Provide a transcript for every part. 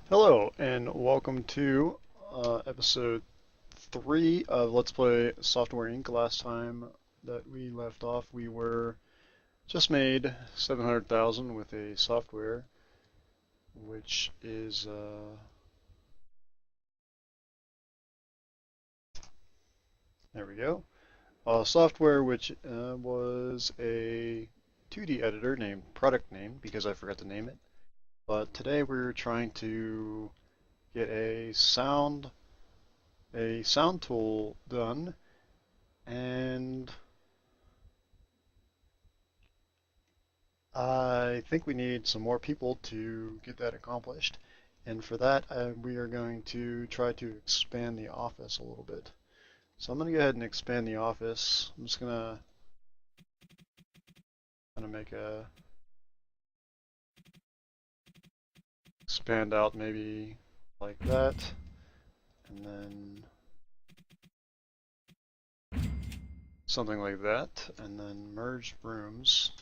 Hello, and welcome to episode 3 of Let's Play Software Inc. Last time that we left off, we were just made 700,000 with a software, which is, there we go, software which was a 2D editor named Product Name, because I forgot to name it. But today we're trying to get a sound tool done, and I think we need some more people to get that accomplished. And for that, we are going to try to expand the office a little bit. So I'm going to go ahead and expand the office. I'm just going to make a expand out maybe like that, and then something like that, and then merge rooms.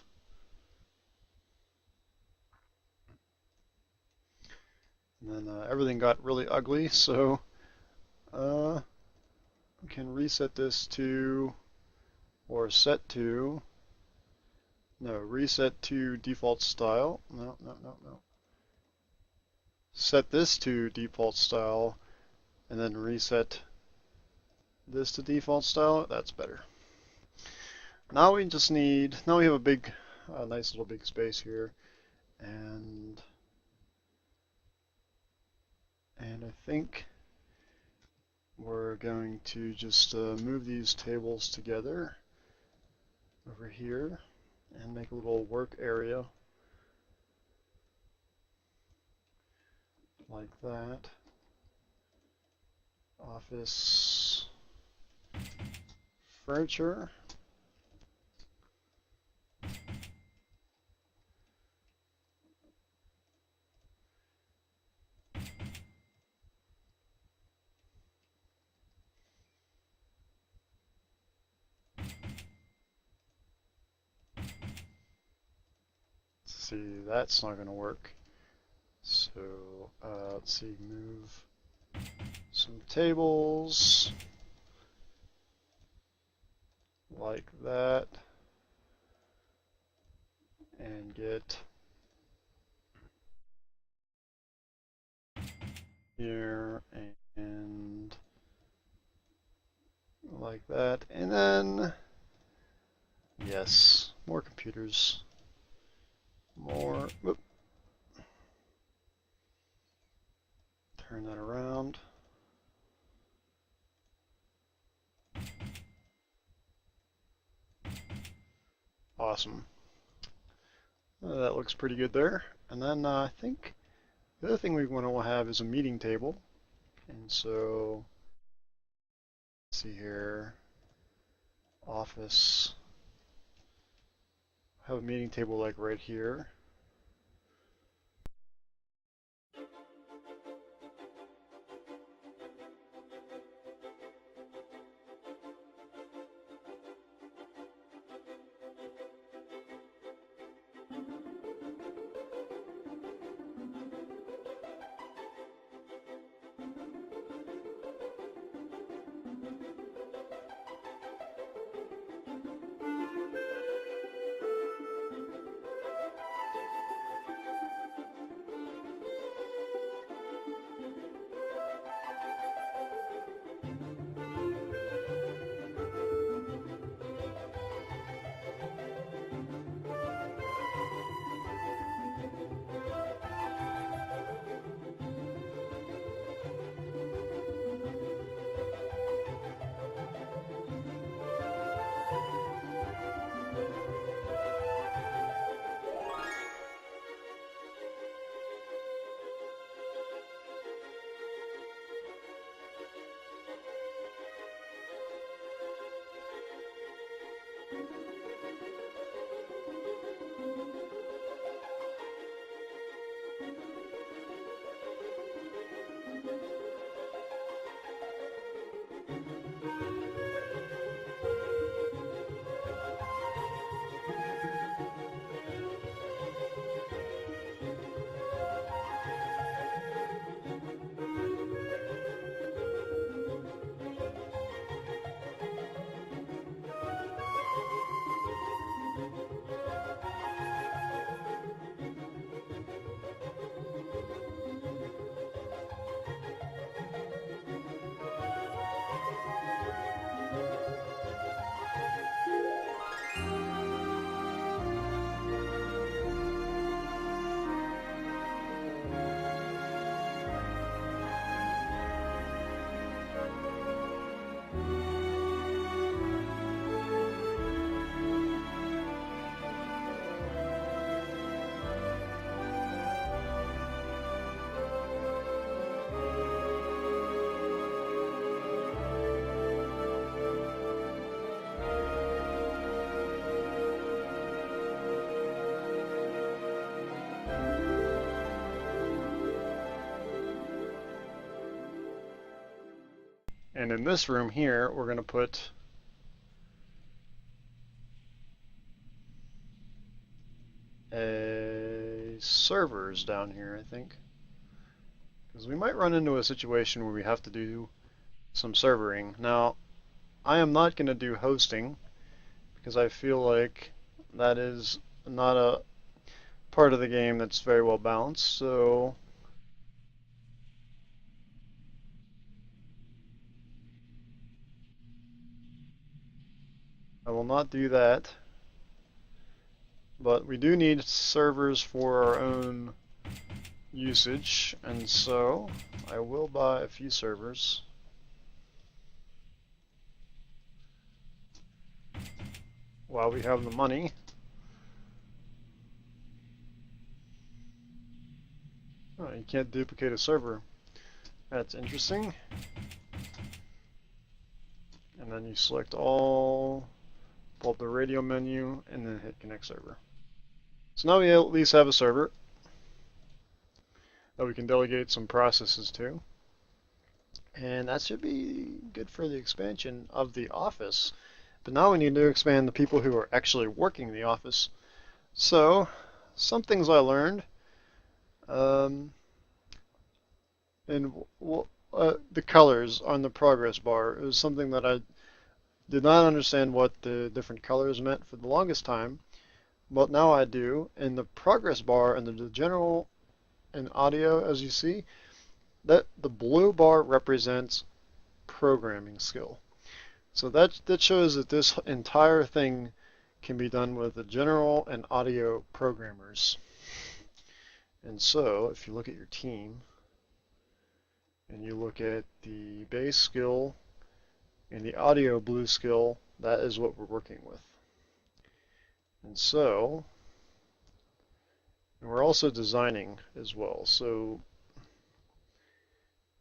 And then everything got really ugly, so we can reset this to, or set to, no, reset to default style. No, no, no, no. Set this to default style, and then reset this to default style. That's better. Now we just need, now we have a big, nice little big space here, and I think we're going to just move these tables together over here and make a little work area like that. Office furniture. See, that's not going to work. So let's see, move some tables like that, and get here and like that, and then yes, more computers, more. Whoop, turn that around. Awesome. That looks pretty good there. And then I think the other thing we want to have is a meeting table. And so, let's see here, office. Have a meeting table like right here. And in this room here, we're going to put a servers down here, I think. Because we might run into a situation where we have to do some servering. Now, I am not going to do hosting because I feel like that is not a part of the game that's very well balanced. So I will not do that. But we do need servers for our own usage, and so I will buy a few servers. While we have the money. Oh, you can't duplicate a server. That's interesting. And then you select all, pull up the radio menu, and then hit connect server. So now we at least have a server that we can delegate some processes to. And that should be good for the expansion of the office. But now we need to expand the people who are actually working the office. So, some things I learned. And the colors on the progress bar is something that I did not understand what the different colors meant for the longest time. But now I do. In the progress bar and the general and audio, as you see, that the blue bar represents programming skill. So that shows that this entire thing can be done with the general and audio programmers. And so if you look at your team and you look at the bass skill and the audio blue skill, that is what we're working with. And so, and we're also designing as well. So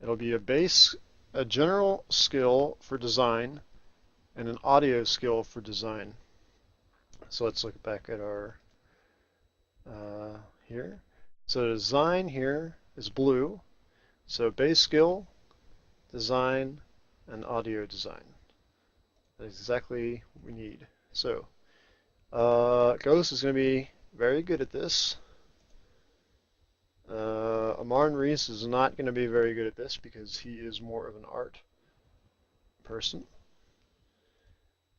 it'll be a general skill for design, and an audio skill for design. So let's look back at our here. So design here is blue. So bass skill, design, and audio design. That's exactly what we need. So Ghost is going to be very good at this. Amar Reese is not going to be very good at this because he is more of an art person.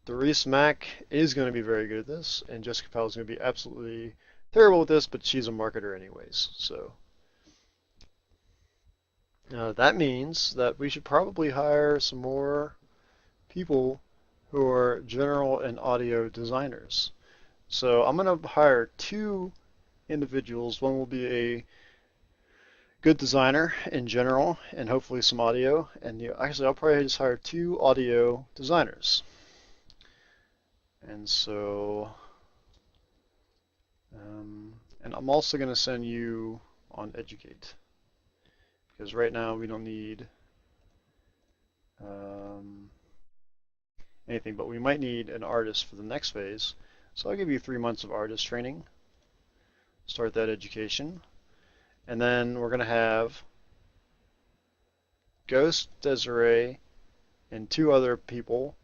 Doris Mack is going to be very good at this, and Jessica Powell is going to be absolutely terrible at this, but she's a marketer anyways. So that means that we should probably hire some more people who are general and audio designers. So I'm going to hire 2 individuals. One will be a good designer in general and hopefully some audio. And actually, I'll probably just hire 2 audio designers. And so, and I'm also going to send you on Educate. Because right now we don't need anything, but we might need an artist for the next phase. So I'll give you 3 months of artist training. Start that education. And then we're going to have Ghost, Desiree, and 2 other people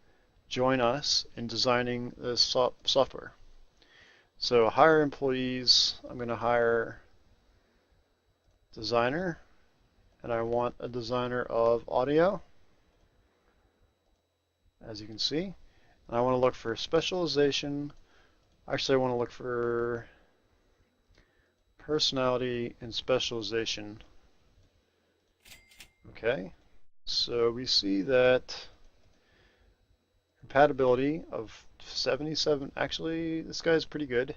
join us in designing this software. So hire employees. I'm going to hire designer, and I want a designer of audio, as you can see. And I want to look for specialization. Actually, I want to look for personality and specialization. Okay, so we see that compatibility of 77, actually this guy's pretty good.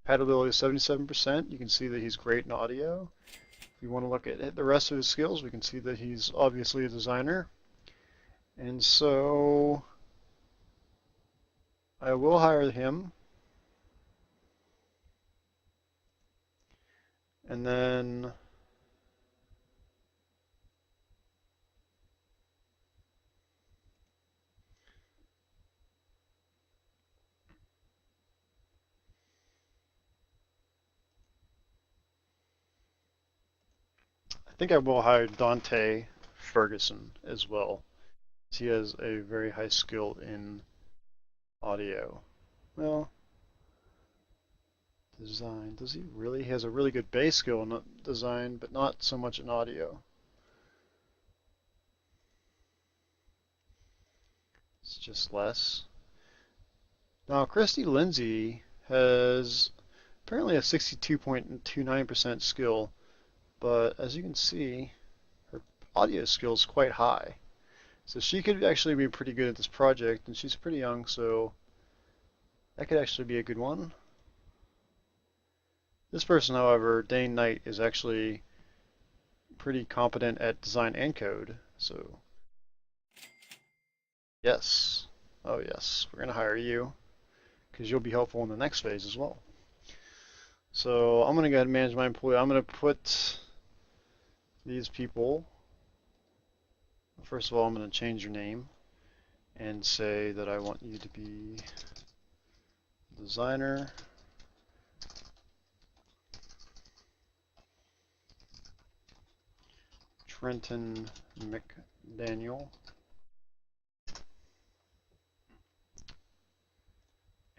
Compatibility is 77%. You can see that he's great in audio. If you want to look at the rest of his skills, we can see that he's obviously a designer. And so I will hire him. And then I think I will hire Dante Ferguson as well. He has a very high skill in audio. Well, design. Does he really? He has a really good bass skill in design, but not so much in audio. It's just less. Now, Christy Lindsay has apparently a 62.29% skill, but as you can see, her audio skill is quite high. So she could actually be pretty good at this project, and she's pretty young, so that could actually be a good one. This person, however, Dane Knight, is actually pretty competent at design and code, so yes. Oh yes, we're going to hire you, because you'll be helpful in the next phase as well. So I'm going to go ahead and manage my employee. I'm going to put these people, first of all, I'm going to change your name and say that I want you to be designer. Trenton McDaniel.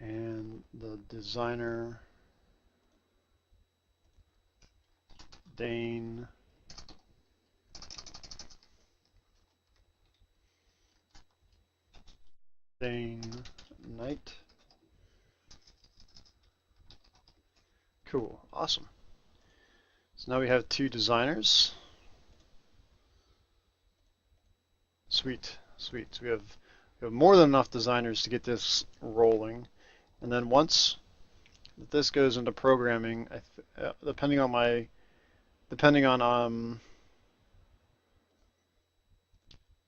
And the designer, Dane Knight. Cool, awesome. So now we have 2 designers. Sweet, sweet. So we have more than enough designers to get this rolling. And then once this goes into programming, depending on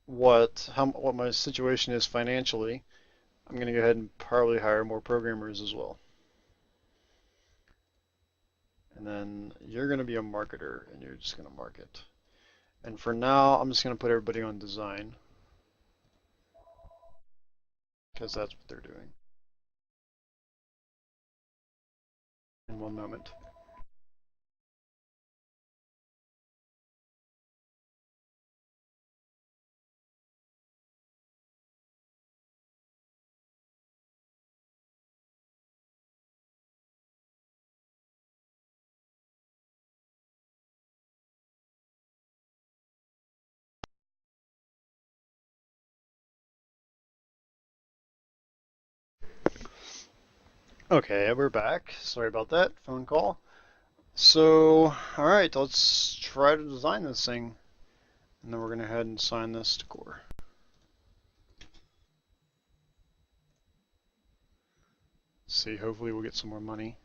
what my situation is financially, I'm going to go ahead and probably hire more programmers as well. And then you're going to be a marketer, and you're just going to market. And for now, I'm just going to put everybody on design, because that's what they're doing. In one moment. Okay, we're back. Sorry about that phone call. So, alright, let's try to design this thing. And then we're going to head and assign this to core. See, hopefully we'll get some more money.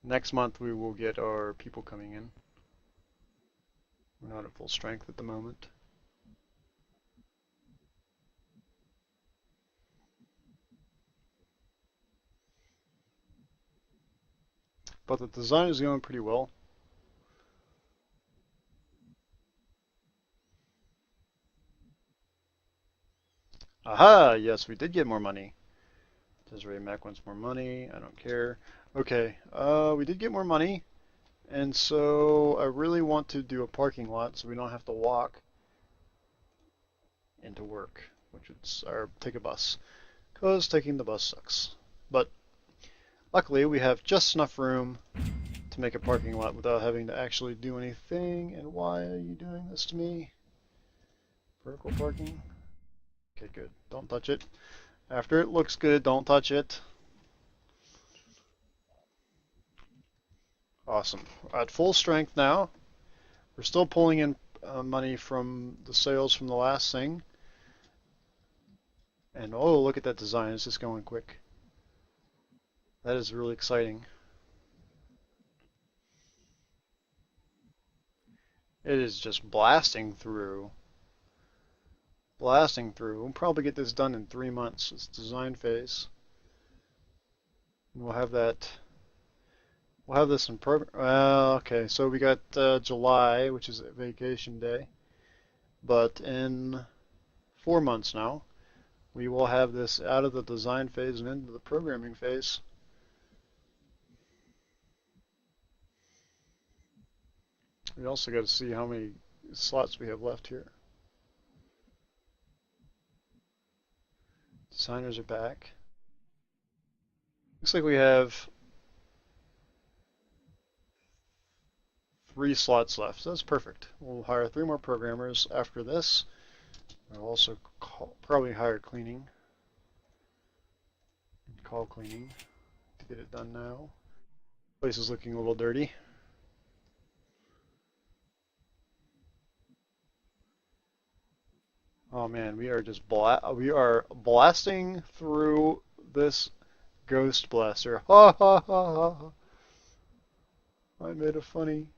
Next month we will get our people coming in. We're not at full strength at the moment. But the design is going pretty well. Aha! Yes, we did get more money. Desiree Mac wants more money. I don't care. Okay, we did get more money. And so I really want to do a parking lot so we don't have to walk into work, or take a bus, because taking the bus sucks. But luckily we have just enough room to make a parking lot without having to actually do anything. And why are you doing this to me? Vertical parking? Okay, good. Don't touch it. After it looks good, don't touch it. Awesome. At full strength now. We're still pulling in money from the sales from the last thing. And oh, look at that design. It's just going quick. That is really exciting. It is just blasting through. Blasting through. We'll probably get this done in 3 months. It's design phase. And we'll have that. We'll have this in program. Well, okay, so we got July, which is a vacation day. But in 4 months now, we will have this out of the design phase and into the programming phase. We also got to see how many slots we have left here. Designers are back. Looks like we have 3 slots left. So that's perfect. We'll hire 3 more programmers after this. We'll also probably hire cleaning. Call cleaning to get it done now. Place is looking a little dirty. Oh man, we are just blasting through this ghost blaster. Ha ha ha ha. I made a funny.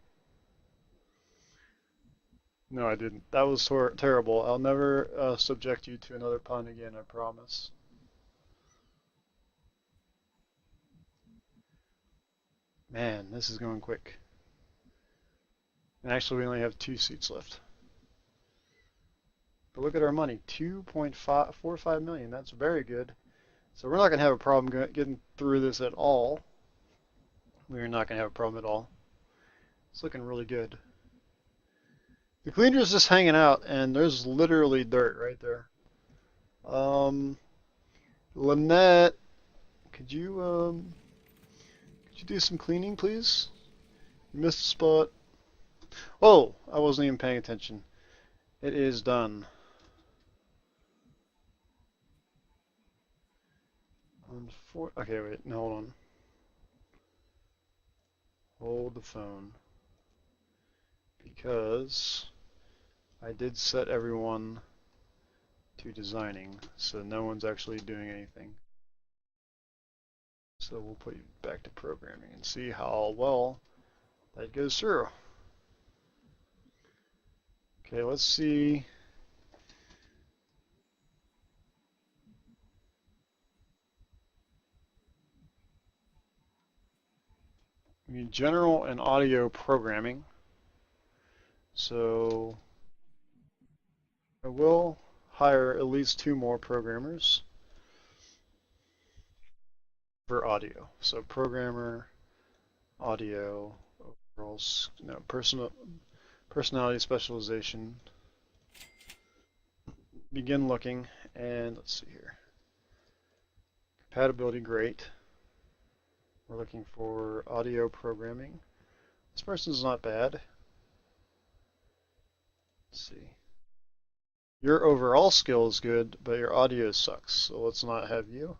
No, I didn't. That was terrible. I'll never subject you to another pun again, I promise. Man, this is going quick. And actually, we only have 2 seats left. But look at our money, 2.45 million. That's very good. So we're not going to have a problem getting through this at all. We're not going to have a problem at all. It's looking really good. The cleaner's just hanging out, and there's literally dirt right there. Lynette, could you do some cleaning, please? You missed a spot. Oh, I wasn't even paying attention. It is done. Okay, wait, no, hold on. Hold the phone. Because I did set everyone to designing, so no one's actually doing anything. So we'll put you back to programming and see how well that goes through. Okay, let's see. We need general and audio programming. So I will hire at least 2 more programmers for audio. So programmer, audio, overalls, no, personality specialization. Begin looking, and let's see here. Compatibility, great. We're looking for audio programming. This person's not bad. Let's see. Your overall skill is good, but your audio sucks, so let's not have you.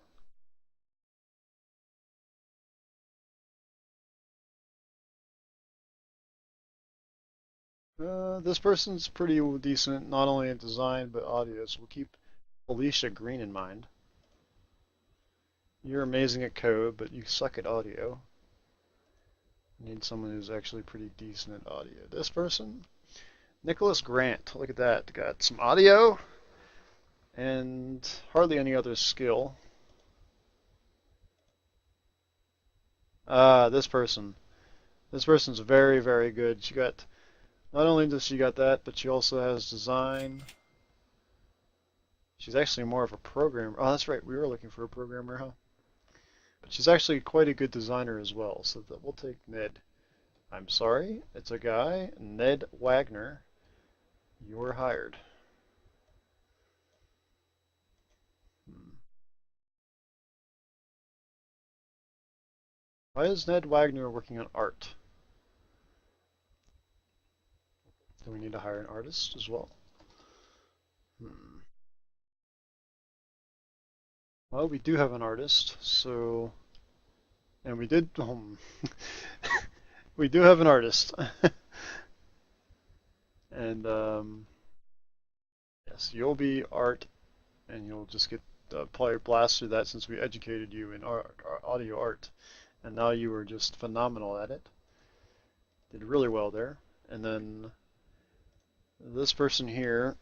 This person's pretty decent, not only in design, but audio, so we'll keep Alicia Green in mind. You're amazing at code, but you suck at audio. Need someone who's actually pretty decent at audio. This person, Nicholas Grant, look at that. Got some audio and hardly any other skill. This person. This person's very, very good. She got, not only does she got that, but she also has design. She's actually more of a programmer. Oh, that's right. We were looking for a programmer, huh? But she's actually quite a good designer as well, so that we'll take Ned. I'm sorry, it's a guy, Ned Wagner. You're hired. Why is Ned Wagner working on art? Do we need to hire an artist as well? Well, we do have an artist, so, and we did, we do have an artist. And yes, you'll be art, and you'll just get probably blast through that since we educated you in audio art, and now you are just phenomenal at it. Did really well there. And then this person here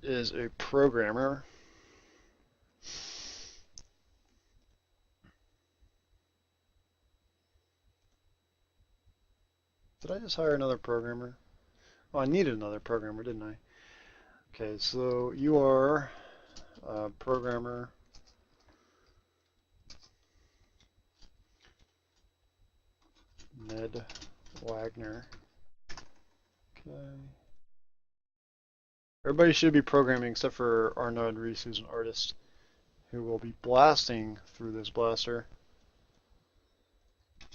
is a programmer. Did I just hire another programmer? Oh, I needed another programmer, didn't I? Okay, so you are a programmer. Ned Wagner. Okay. Everybody should be programming except for Arnaud Reese, who's an artist, who will be blasting through this blaster.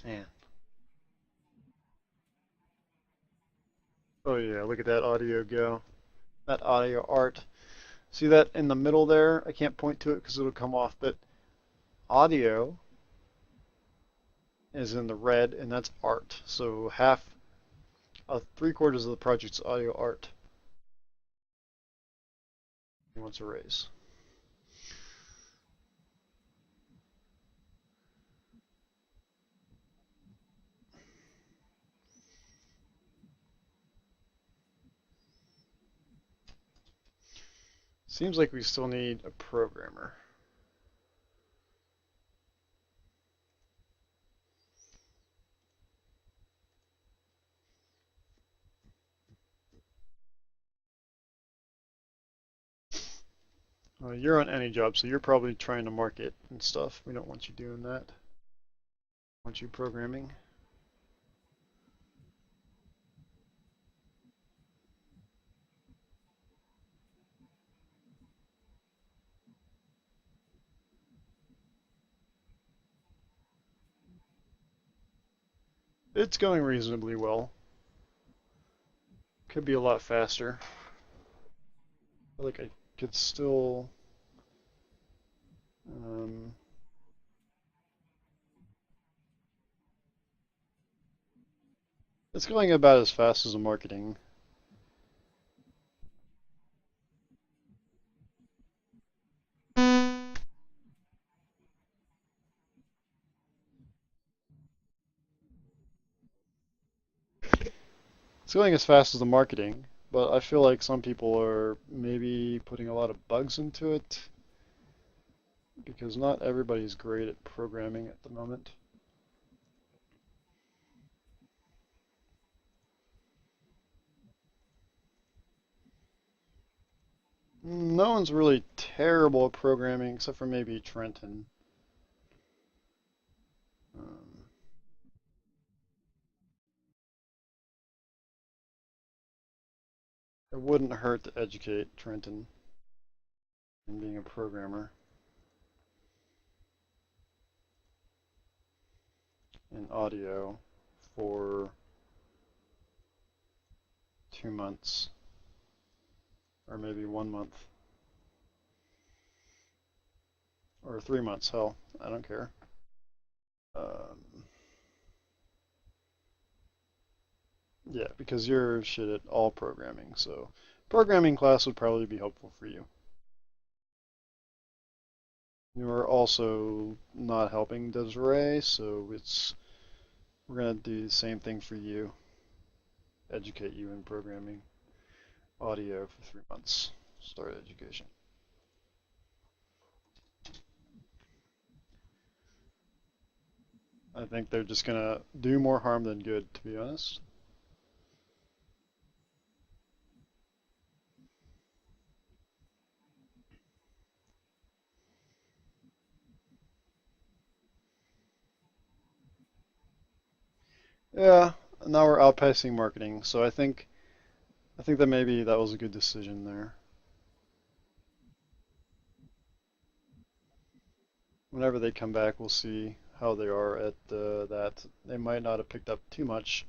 Man. Oh yeah, look at that audio go. That audio art. See that in the middle there? I can't point to it because it'll come off, but audio is in the red, and that's art. So three-quarters of the project's audio art. He wants a raise. Seems like we still need a programmer. You're on any job, so you're probably trying to market and stuff. We don't want you doing that. We want you programming. It's going reasonably well. Could be a lot faster. I feel like I could still it's going about as fast as the marketing. It's going as fast as the marketing, but I feel like some people are maybe putting a lot of bugs into it because not everybody's great at programming at the moment. No one's really terrible at programming except for maybe Trenton. Um, it wouldn't hurt to educate Trenton in being a programmer in audio for 2 months or maybe 1 month or 3 months. Hell, I don't care. Yeah, because you're shit at all programming, so programming class would probably be helpful for you. You are also not helping Desiree, so we're gonna do the same thing for you. Educate you in programming audio for 3 months. Start education. I think they're just gonna do more harm than good, to be honest. Yeah, now we're outpacing marketing, so I think that maybe that was a good decision there. Whenever they come back, we'll see how they are at that. They might not have picked up too much,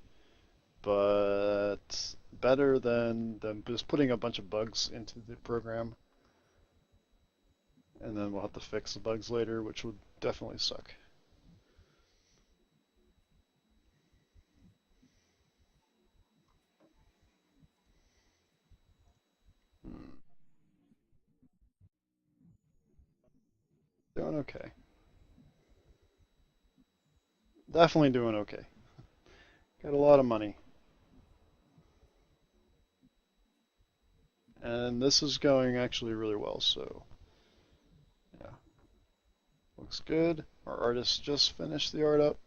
but better than them just putting a bunch of bugs into the program, and then we'll have to fix the bugs later, which would definitely suck. Hmm. Doing okay. Definitely doing okay. Got a lot of money. And this is going actually really well, so yeah. Looks good. Our artist just finished the art up.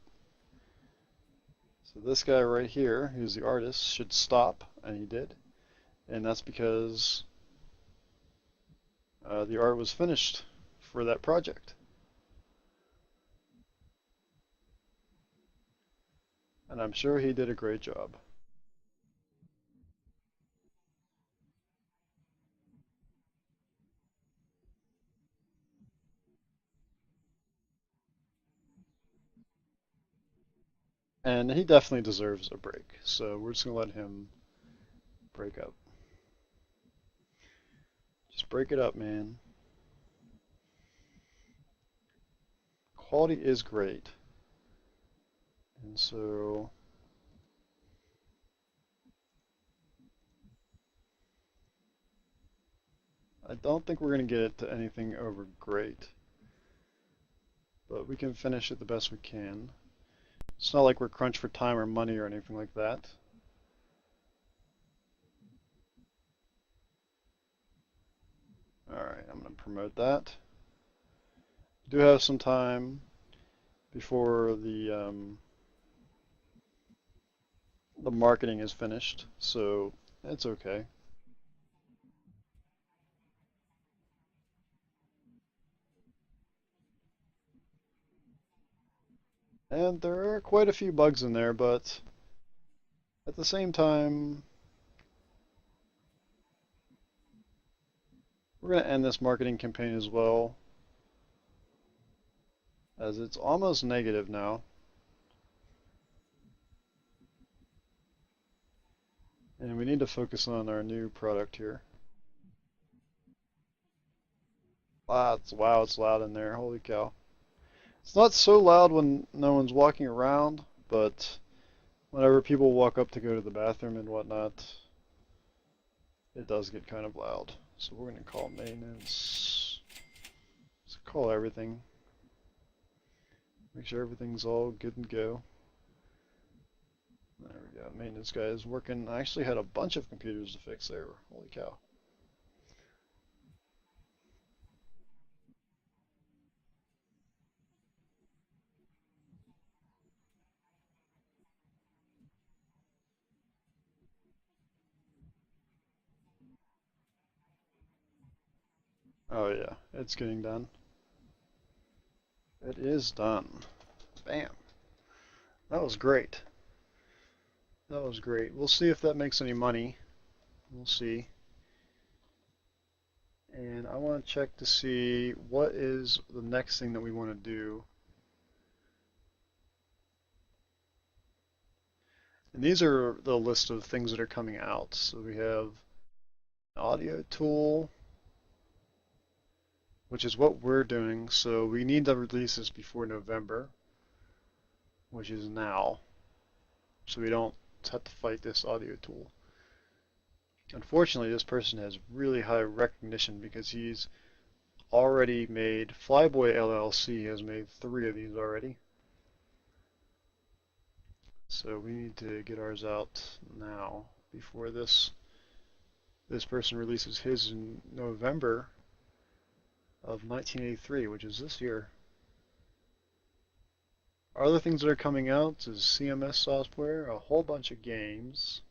So this guy right here, who's the artist, should stop, and he did. And that's because the art was finished for that project. And I'm sure he did a great job. And he definitely deserves a break. So we're just gonna let him break up. Just break it up, man. Quality is great. And so I don't think we're gonna get it to anything over great. But we can finish it the best we can. It's not like we're crunched for time or money or anything like that. Alright, I'm going to promote that. Do have some time before the marketing is finished, so it's okay. And there are quite a few bugs in there, but at the same time, we're going to end this marketing campaign as well, as it's almost negative now. And we need to focus on our new product here. Wow, it's loud in there. Holy cow. It's not so loud when no one's walking around, but whenever people walk up to go to the bathroom and whatnot, it does get kind of loud. So we're going to call maintenance. Let's call everything. Make sure everything's all good and go. There we go. Maintenance guy is working. I actually had a bunch of computers to fix there. Holy cow. Oh yeah, it's getting done. It is done. Bam. That was great. That was great. We'll see if that makes any money. We'll see. And I want to check to see what is the next thing that we want to do. And these are the list of things that are coming out. So we have audio tool, which is what we're doing. So we need to release this before November, which is now. So we don't have to fight this audio tool. Unfortunately, this person has really high recognition because he's already made, Flyboy LLC has made 3 of these already. So we need to get ours out now before this person releases his in November of 1983, which is this year. Other things that are coming out is CMS software, a whole bunch of games,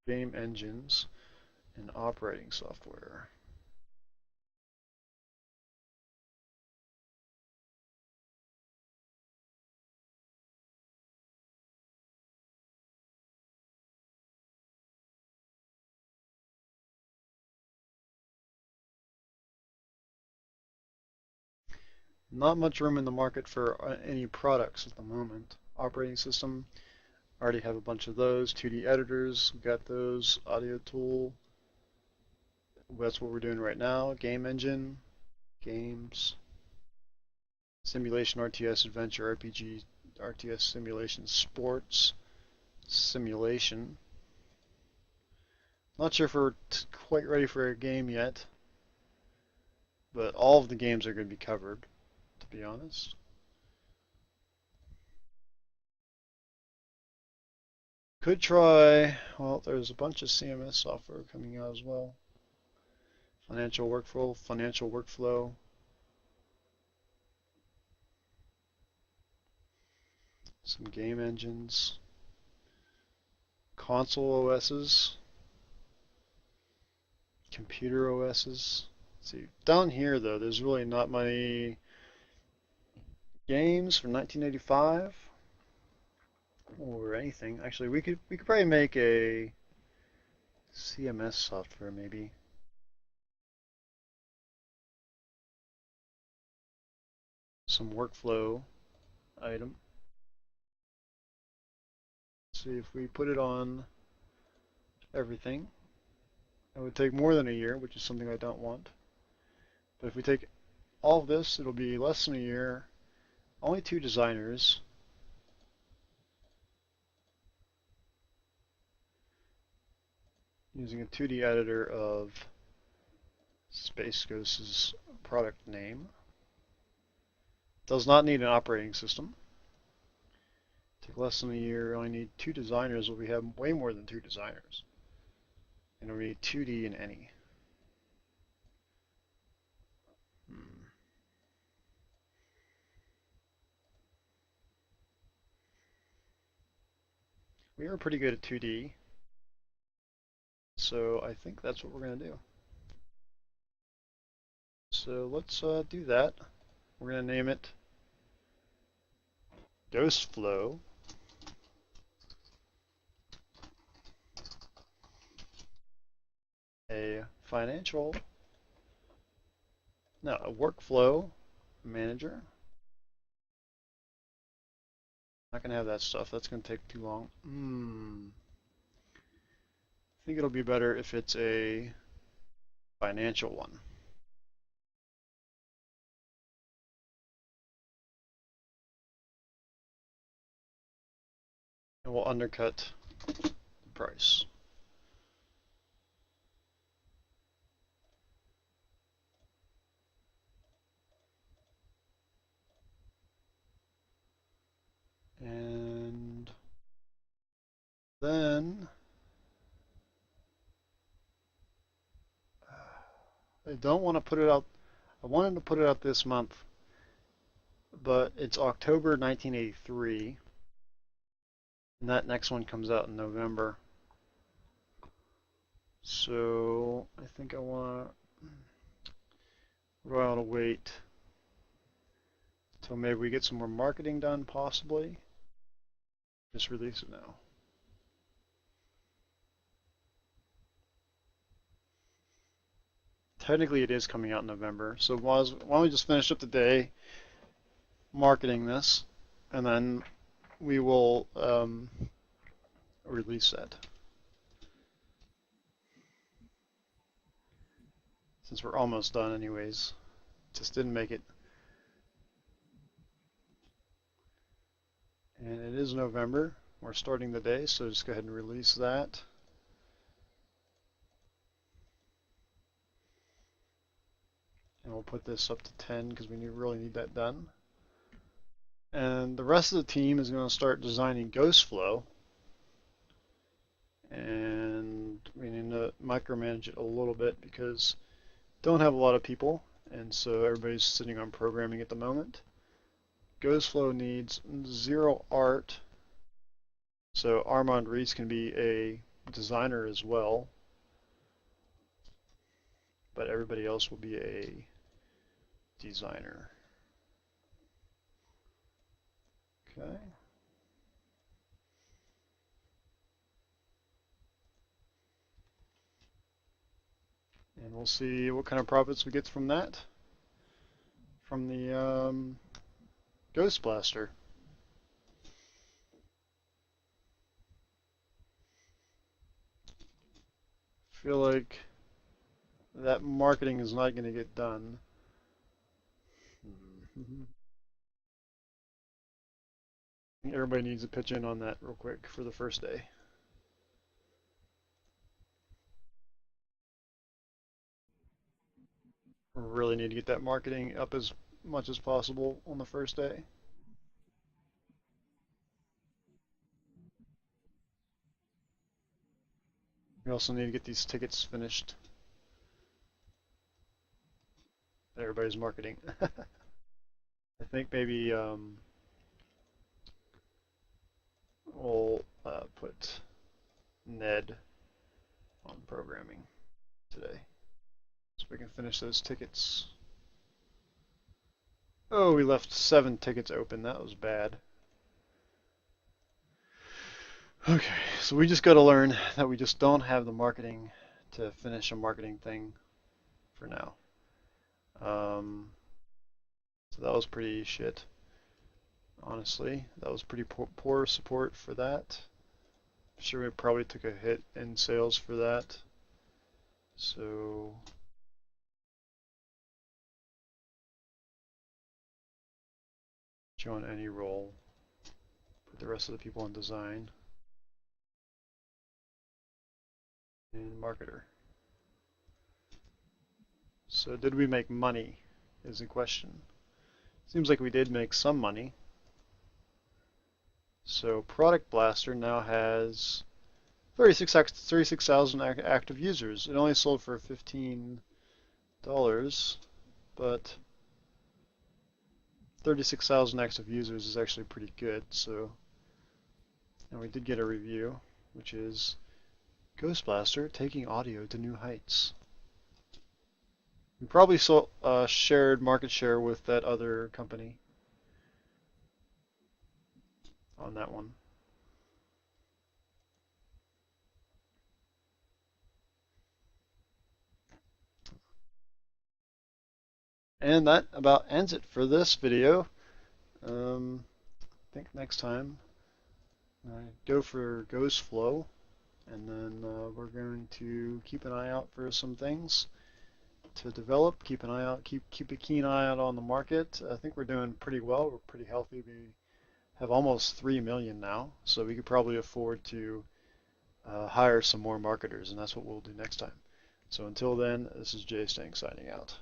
game engines, and operating software. Not much room in the market for any products at the moment. Operating system, already have a bunch of those. 2D editors, we got those. Audio tool, that's what we're doing right now. Game engine, games, simulation, RTS, adventure, RPG, RTS, simulation, sports, simulation. Not sure if we're quite ready for a game yet, but all of the games are going to be covered, to be honest. Could try, well, there's a bunch of CMS software coming out as well. Financial workflow. Some game engines. Console OSs. Computer OSs. Let's see. Down here, though, there's really not many games from 1985 or anything. Actually, we could probably make a CMS software, maybe. Some workflow. item. See if we put it on everything. It would take more than a year, which is something I don't want. But if we take all of this, it'll be less than a year, only 2 designers. Using a 2D editor of Space Ghost's product name. Does not need an operating system. Take less than a year, only need 2 designers, but we have way more than 2 designers. And we need 2D in any. We are pretty good at 2D, so I think that's what we're going to do. So let's do that. We're going to name it Ghost Flow. A workflow manager. Not going to have that stuff. That's going to take too long. I think it'll be better if it's a financial one. And we'll undercut the price. And then I don't want to put it out. I wanted to put it out this month, but it's October 1983, and that next one comes out in November. So I think I want to wait till maybe we get some more marketing done, possibly. Just release it now. Technically, it is coming out in November, so why don't we just finish up today marketing this, and then we will release that. Since we're almost done anyways. Just didn't make it. And it is November. We're starting the day, so just go ahead and release that. And we'll put this up to 10 because we really need that done. And the rest of the team is going to start designing Ghost Flow. And we need to micromanage it a little bit because don't have a lot of people, and so everybody's sitting on programming at the moment. Ghost Flow needs 0 art, so Armand Reese can be a designer as well, but everybody else will be a designer. Okay. And we'll see what kind of profits we get from that, from the Ghost Blaster. I feel like that marketing is not going to get done. Everybody needs to pitch in on that real quick for the first day. Really need to get that marketing up as much as possible on the first day. We also need to get these tickets finished. Everybody's marketing. I think maybe we'll put Ned on programming today, so we can finish those tickets. Oh, we left 7 tickets open. That was bad. Okay, so we just got to learn that we just don't have the marketing to finish a marketing thing for now. So that was pretty shit. honestly. That was pretty poor support for that. I'm sure we probably took a hit in sales for that. So join any role. Put the rest of the people in design. And marketer. So did we make money is the question. Seems like we did make some money. So Product Blaster now has 36,000 active users. It only sold for $15, but 36,000 active users is actually pretty good. So, and we did get a review, which is Ghost Blaster taking audio to new heights. We probably shared market share with that other company on that one. And that about ends it for this video. I think next time go for Ghost Flow, and then we're going to keep an eye out for some things to develop. Keep an eye out, keep a keen eye out on the market. I think we're doing pretty well. We're pretty healthy. We have almost 3 million now, so we could probably afford to hire some more marketers, and that's what we'll do next time. So until then, this is Jay Stang signing out.